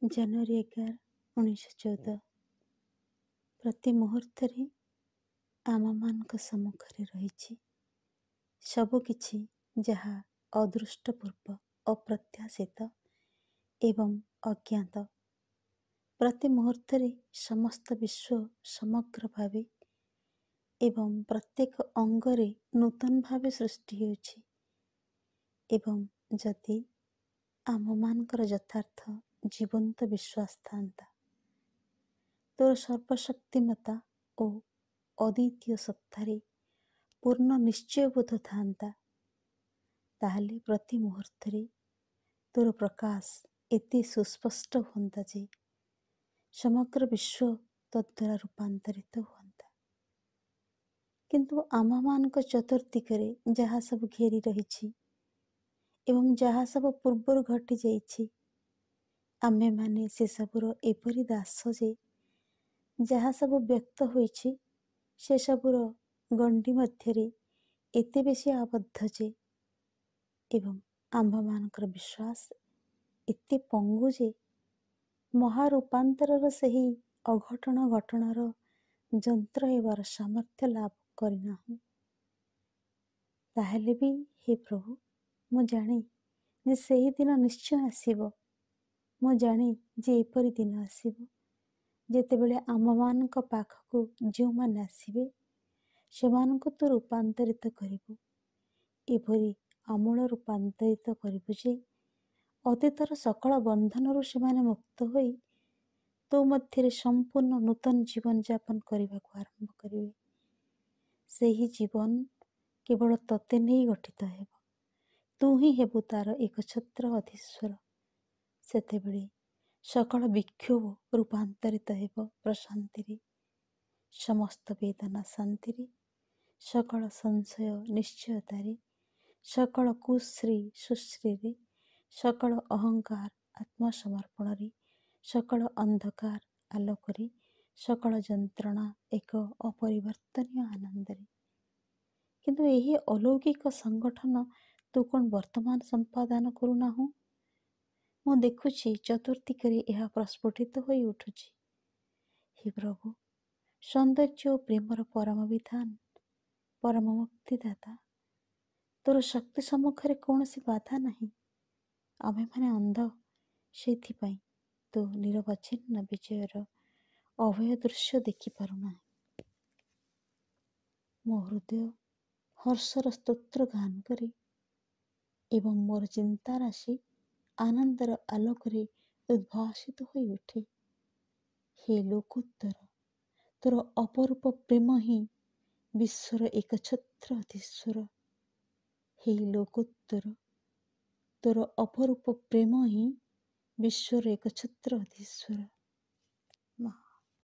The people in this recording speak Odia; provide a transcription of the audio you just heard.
ଜାନୁଆରୀ 11, 1914। ପ୍ରତି ମୁହୂର୍ତ୍ତରେ ଆମମାନଙ୍କ ସମ୍ମୁଖରେ ରହିଛି ସବୁକିଛି ଯାହା ଅଦୃଷ୍ଟପୂର୍ବ, ଅପ୍ରତ୍ୟାଶିତ ଏବଂ ଅଜ୍ଞାତ। ପ୍ରତି ମୁହୂର୍ତ୍ତରେ ସମସ୍ତ ବିଶ୍ୱ ସମଗ୍ର ଭାବେ ଏବଂ ପ୍ରତ୍ୟେକ ଅଙ୍ଗରେ ନୂତନ ଭାବେ ସୃଷ୍ଟି ହେଉଛି। ଏବଂ ଯଦି ଆମମାନଙ୍କର ଯଥାର୍ଥ ଜୀବନ୍ତ ବିଶ୍ୱାସ ଥାନ୍ତା, ତୋର ସର୍ବଶକ୍ତିମତା ଓ ଅଦ୍ୱିତୀୟ ସତ୍ତାରେ ପୂର୍ଣ୍ଣ ନିଶ୍ଚୟବୋଧ ଥାନ୍ତା, ତାହେଲେ ପ୍ରତି ମୁହୂର୍ତ୍ତରେ ତୋର ପ୍ରକାଶ ଏତେ ସୁସ୍ପଷ୍ଟ ହୁଅନ୍ତା ଯେ ସମଗ୍ର ବିଶ୍ୱ ତଦ୍ୱାରା ରୂପାନ୍ତରିତ ହୁଅନ୍ତା। କିନ୍ତୁ ଆମମାନଙ୍କ ଚତୁର୍ଦିଗରେ ଯାହା ସବୁ ଘେରି ରହିଛି ଏବଂ ଯାହା ସବୁ ପୂର୍ବରୁ ଘଟିଯାଇଛି, ଆମେମାନେ ସେସବୁର ଏପରି ଦାସ ଯେ ଯାହା ସବୁ ବ୍ୟକ୍ତ ହୋଇଛି ସେସବୁର ଗଣ୍ଡି ମଧ୍ୟରେ ଏତେ ବେଶୀ ଆବଦ୍ଧ ଯେ ଏବଂ ଆମ୍ଭମାନଙ୍କର ବିଶ୍ୱାସ ଏତେ ପଙ୍ଗୁ ଯେ ମହାରୂପାନ୍ତରର ସେହି ଅଘଟଣ ଘଟଣାର ଯନ୍ତ୍ର ହେବାର ସାମର୍ଥ୍ୟ ଲାଭ କରିନାହୁଁ। ତାହେଲେ ବି ହେ ପ୍ରଭୁ, ମୁଁ ଜାଣେ ଯେ ସେହି ଦିନ ନିଶ୍ଚୟ ଆସିବ। ମୁଁ ଜାଣେ ଯେ ଏପରି ଦିନ ଆସିବ ଯେତେବେଳେ ଆମମାନଙ୍କ ପାଖକୁ ଯେଉଁମାନେ ଆସିବେ ସେମାନଙ୍କୁ ତୁ ରୂପାନ୍ତରିତ କରିବୁ, ଏପରି ଆମୂଳ ରୂପାନ୍ତରିତ କରିବୁ ଯେ ଅତୀତର ସକଳ ବନ୍ଧନରୁ ସେମାନେ ମୁକ୍ତ ହୋଇ ତୋ ମଧ୍ୟରେ ସମ୍ପୂର୍ଣ୍ଣ ନୂତନ ଜୀବନଯାପନ କରିବାକୁ ଆରମ୍ଭ କରିବେ। ସେହି ଜୀବନ କେବଳ ତୋତେ ନେଇ ଗଠିତ ହେବ। ତୁ ହିଁ ହେବୁ ତାର ଏକଛତ୍ର ଅଧୀଶ୍ୱର। ସେତେବେଳେ ସକଳ ବିକ୍ଷୋଭ ରୂପାନ୍ତରିତ ହେବ ପ୍ରଶାନ୍ତିରେ, ସମସ୍ତ ବେଦନା ଶାନ୍ତିରେ, ସକଳ ସଂଶୟ ନିଶ୍ଚୟତାରେ, ସକଳ କୁଶ୍ରୀ ସୁଶ୍ରୀରେ, ସକଳ ଅହଙ୍କାର ଆତ୍ମସମର୍ପଣରେ, ସକଳ ଅନ୍ଧକାର ଆଲୋକରେ, ସକଳ ଯନ୍ତ୍ରଣା ଏକ ଅପରିବର୍ତ୍ତନୀୟ ଆନନ୍ଦରେ। କିନ୍ତୁ ଏହି ଅଲୌକିକ ସଂଗଠନ ତୁ କ'ଣ ବର୍ତ୍ତମାନ ସମ୍ପାଦନ କରୁନାହୁଁ? ମୁଁ ଦେଖୁଛି ଚତୁର୍ଦିଗରେ ଏହା ପ୍ରସ୍ଫୁଟିତ ହୋଇ ଉଠୁଛି। ହେ ପ୍ରଭୁ, ସୌନ୍ଦର୍ଯ୍ୟ ଓ ପ୍ରେମର ପରମ ବିଧାନ, ପରମ ମୁକ୍ତିଦାତା, ତୋର ଶକ୍ତି ସମ୍ମୁଖରେ କୌଣସି ବାଧା ନାହିଁ। ଆମେମାନେ ଅନ୍ଧ, ସେଇଥିପାଇଁ ତୁ ନିରବଚ୍ଛିନ୍ନ ବିଜୟର ଅଭୟ ଦୃଶ୍ୟ ଦେଖିପାରୁନାହିଁ। ମୋ ହୃଦୟ ହର୍ଷର ସ୍ତୋତ୍ର ଗାନ କରେ ଏବଂ ମୋର ଚିନ୍ତା ରାଶି ଆନନ୍ଦର ଆଲୋକରେ ଉଦ୍ଭାସିତ ହୋଇ ଉଠେ। ହେ ଲୋକୋତ୍ତର, ତୋର ଅପରୂପ ପ୍ରେମ ହିଁ ବିଶ୍ୱର ଏକଛତ୍ର ଅଧୀଶ୍ୱର। ହେ ଲୋକୋତ୍ତର, ତୋର ଅପରୂପ ପ୍ରେମ ହିଁ ବିଶ୍ୱର ଏକଛତ୍ର ଅଧୀଶ୍ୱର।